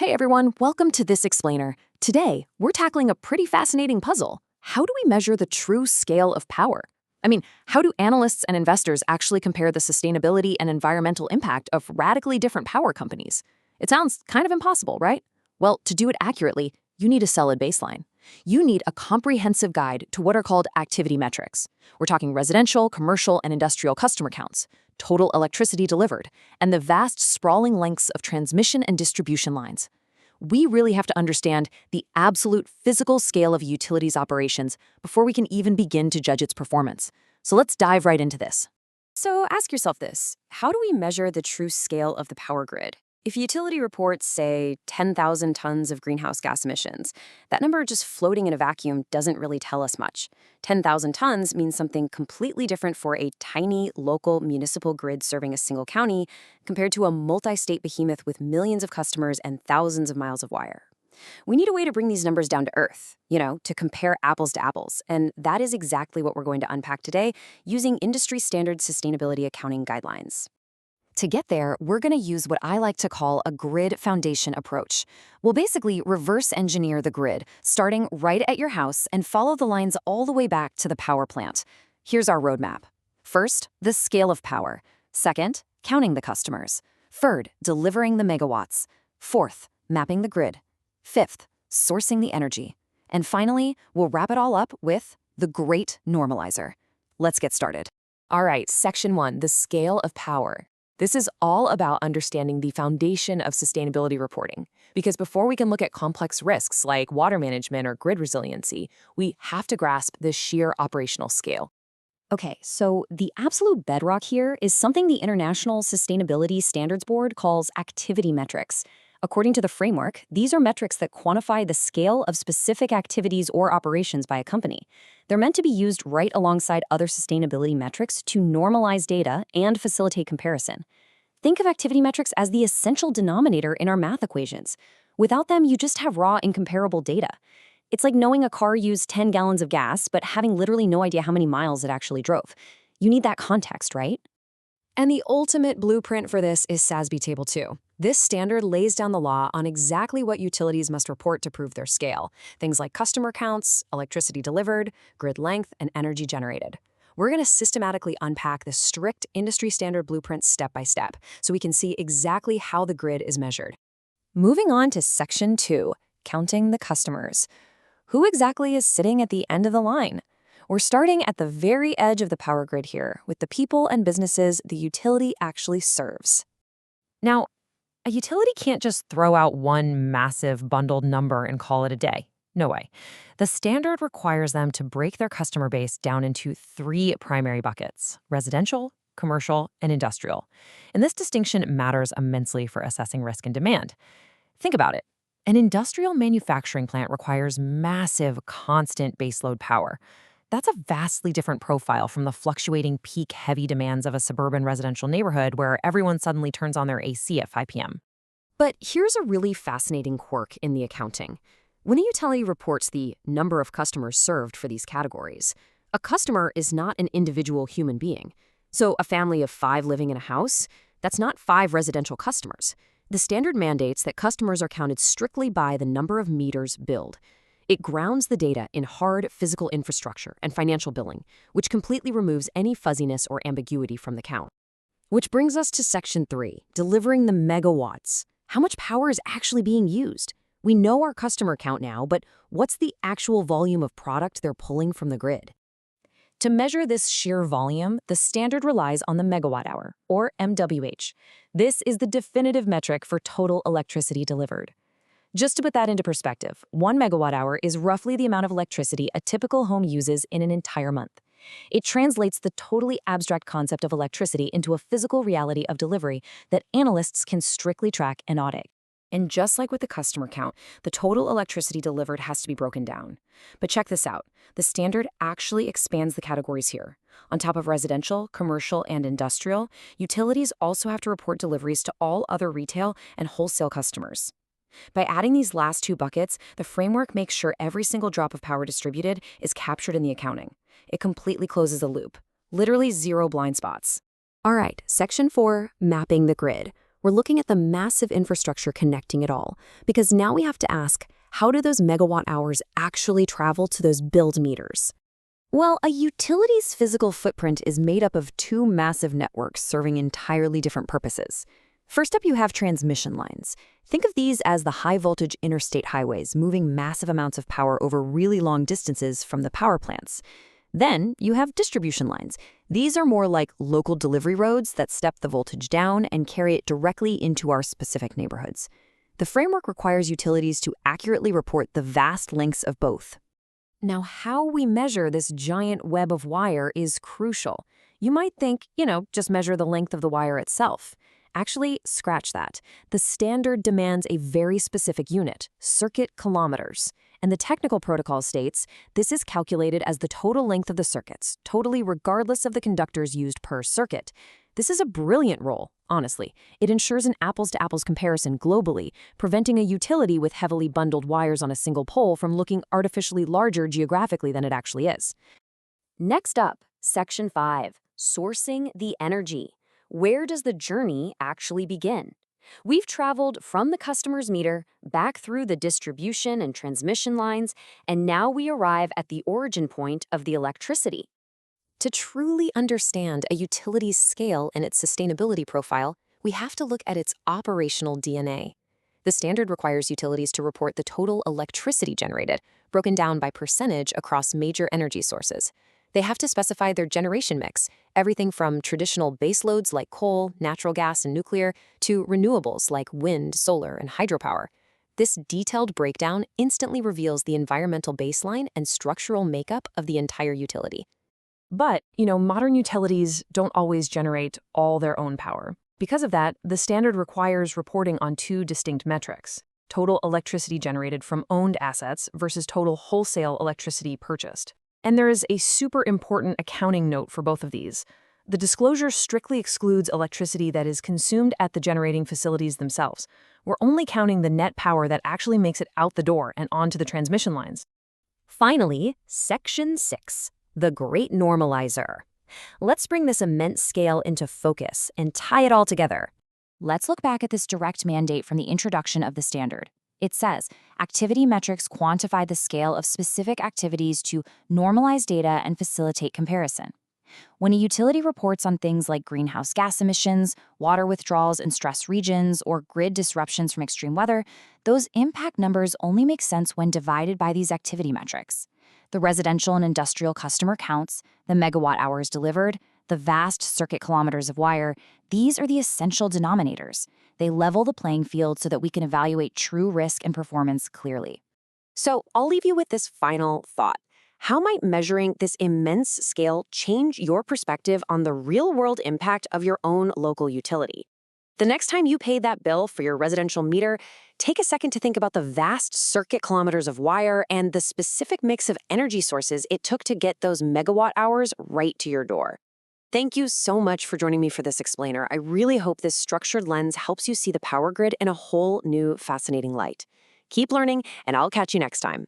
Hey everyone, welcome to This Explainer. Today, we're tackling a pretty fascinating puzzle. How do we measure the true scale of power? How do analysts and investors actually compare the sustainability and environmental impact of radically different power companies? It sounds kind of impossible, right? Well, to do it accurately, you need a solid baseline. You need a comprehensive guide to what are called activity metrics. We're talking residential, commercial, and industrial customer counts, total electricity delivered, and the vast sprawling lengths of transmission and distribution lines. We really have to understand the absolute physical scale of a utility's operations before we can even begin to judge its performance. So let's dive right into this. So ask yourself this: how do we measure the true scale of the power grid? If a utility reports, say, 10,000 tons of greenhouse gas emissions, that number just floating in a vacuum doesn't really tell us much. 10,000 tons means something completely different for a tiny, local, municipal grid serving a single county compared to a multi-state behemoth with millions of customers and thousands of miles of wire. We need a way to bring these numbers down to earth, to compare apples to apples, and that is exactly what we're going to unpack today using industry-standard sustainability accounting guidelines. To get there, we're going to use what I like to call a grid foundation approach. We'll basically reverse engineer the grid, starting right at your house and follow the lines all the way back to the power plant. Here's our roadmap. First, the scale of power. Second, counting the customers. Third, delivering the megawatts. Fourth, mapping the grid. Fifth, sourcing the energy. And finally, we'll wrap it all up with the great normalizer. Let's get started. All right, Section 1, the scale of power. This is all about understanding the foundation of sustainability reporting, because before we can look at complex risks like water management or grid resiliency, we have to grasp the sheer operational scale. Okay, so the absolute bedrock here is something the International Sustainability Standards Board calls activity metrics. According to the framework, these are metrics that quantify the scale of specific activities or operations by a company. They're meant to be used right alongside other sustainability metrics to normalize data and facilitate comparison. Think of activity metrics as the essential denominator in our math equations. Without them, you just have raw, incomparable data. It's like knowing a car used 10 gallons of gas, but having literally no idea how many miles it actually drove. You need that context, right? And the ultimate blueprint for this is SASB Table 2. This standard lays down the law on exactly what utilities must report to prove their scale. Things like customer counts, electricity delivered, grid length, and energy generated. We're going to systematically unpack the strict industry standard blueprint step by step so we can see exactly how the grid is measured. Moving on to Section 2, counting the customers. Who exactly is sitting at the end of the line? We're starting at the very edge of the power grid here, with the people and businesses the utility actually serves. Now, a utility can't just throw out one massive bundled number and call it a day. No way. The standard requires them to break their customer base down into 3 primary buckets: residential, commercial, and industrial. And this distinction matters immensely for assessing risk and demand. Think about it. An industrial manufacturing plant requires massive, constant baseload power. That's a vastly different profile from the fluctuating peak heavy demands of a suburban residential neighborhood where everyone suddenly turns on their AC at 5 p.m. But here's a really fascinating quirk in the accounting. When a utility reports the number of customers served for these categories, a customer is not an individual human being. So a family of 5 living in a house, that's not 5 residential customers. The standard mandates that customers are counted strictly by the number of meters billed. It grounds the data in hard physical infrastructure and financial billing, which completely removes any fuzziness or ambiguity from the count. Which brings us to Section 3, delivering the megawatts. How much power is actually being used? We know our customer count now, but what's the actual volume of product they're pulling from the grid? To measure this sheer volume, the standard relies on the megawatt hour, or MWH. This is the definitive metric for total electricity delivered. Just to put that into perspective, 1 megawatt hour is roughly the amount of electricity a typical home uses in an entire month. It translates the totally abstract concept of electricity into a physical reality of delivery that analysts can strictly track and audit. And just like with the customer count, the total electricity delivered has to be broken down. But check this out. The standard actually expands the categories here. On top of residential, commercial, and industrial, utilities also have to report deliveries to all other retail and wholesale customers. By adding these last 2 buckets, the framework makes sure every single drop of power distributed is captured in the accounting. It completely closes the loop. Literally 0 blind spots. All right, Section 4, mapping the grid. We're looking at the massive infrastructure connecting it all, because now we have to ask, how do those megawatt hours actually travel to those billed meters? Well, a utility's physical footprint is made up of two massive networks serving entirely different purposes. First up, you have transmission lines. Think of these as the high-voltage interstate highways moving massive amounts of power over really long distances from the power plants. Then you have distribution lines. These are more like local delivery roads that step the voltage down and carry it directly into our specific neighborhoods. The framework requires utilities to accurately report the vast lengths of both. Now, how we measure this giant web of wire is crucial. You might think, just measure the length of the wire itself. Actually, scratch that. The standard demands a very specific unit, circuit kilometers. And the technical protocol states this is calculated as the total length of the circuits, totally regardless of the conductors used per circuit. This is a brilliant rule, honestly. It ensures an apples-to-apples comparison globally, preventing a utility with heavily bundled wires on a single pole from looking artificially larger geographically than it actually is. Next up, Section 5, sourcing the energy. Where does the journey actually begin? We've traveled from the customer's meter, back through the distribution and transmission lines, and now we arrive at the origin point of the electricity. To truly understand a utility's scale and its sustainability profile, we have to look at its operational DNA. The standard requires utilities to report the total electricity generated, broken down by percentage across major energy sources. They have to specify their generation mix, everything from traditional baseloads like coal, natural gas, and nuclear, to renewables like wind, solar, and hydropower. This detailed breakdown instantly reveals the environmental baseline and structural makeup of the entire utility. But, modern utilities don't always generate all their own power. Because of that, the standard requires reporting on two distinct metrics: total electricity generated from owned assets versus total wholesale electricity purchased. And there is a super important accounting note for both of these. The disclosure strictly excludes electricity that is consumed at the generating facilities themselves. We're only counting the net power that actually makes it out the door and onto the transmission lines. Finally, Section 6, the Great Normalizer. Let's bring this immense scale into focus and tie it all together. Let's look back at this direct mandate from the introduction of the standard. It says, activity metrics quantify the scale of specific activities to normalize data and facilitate comparison. When a utility reports on things like greenhouse gas emissions, water withdrawals in stress regions, or grid disruptions from extreme weather, those impact numbers only make sense when divided by these activity metrics. The residential and industrial customer counts, the megawatt hours delivered, the vast circuit kilometers of wire, these are the essential denominators. They level the playing field so that we can evaluate true risk and performance clearly. So I'll leave you with this final thought. How might measuring this immense scale change your perspective on the real-world impact of your own local utility? The next time you pay that bill for your residential meter, take a second to think about the vast circuit kilometers of wire and the specific mix of energy sources it took to get those megawatt hours right to your door. Thank you so much for joining me for this explainer. I really hope this structured lens helps you see the power grid in a whole new fascinating light. Keep learning, and I'll catch you next time.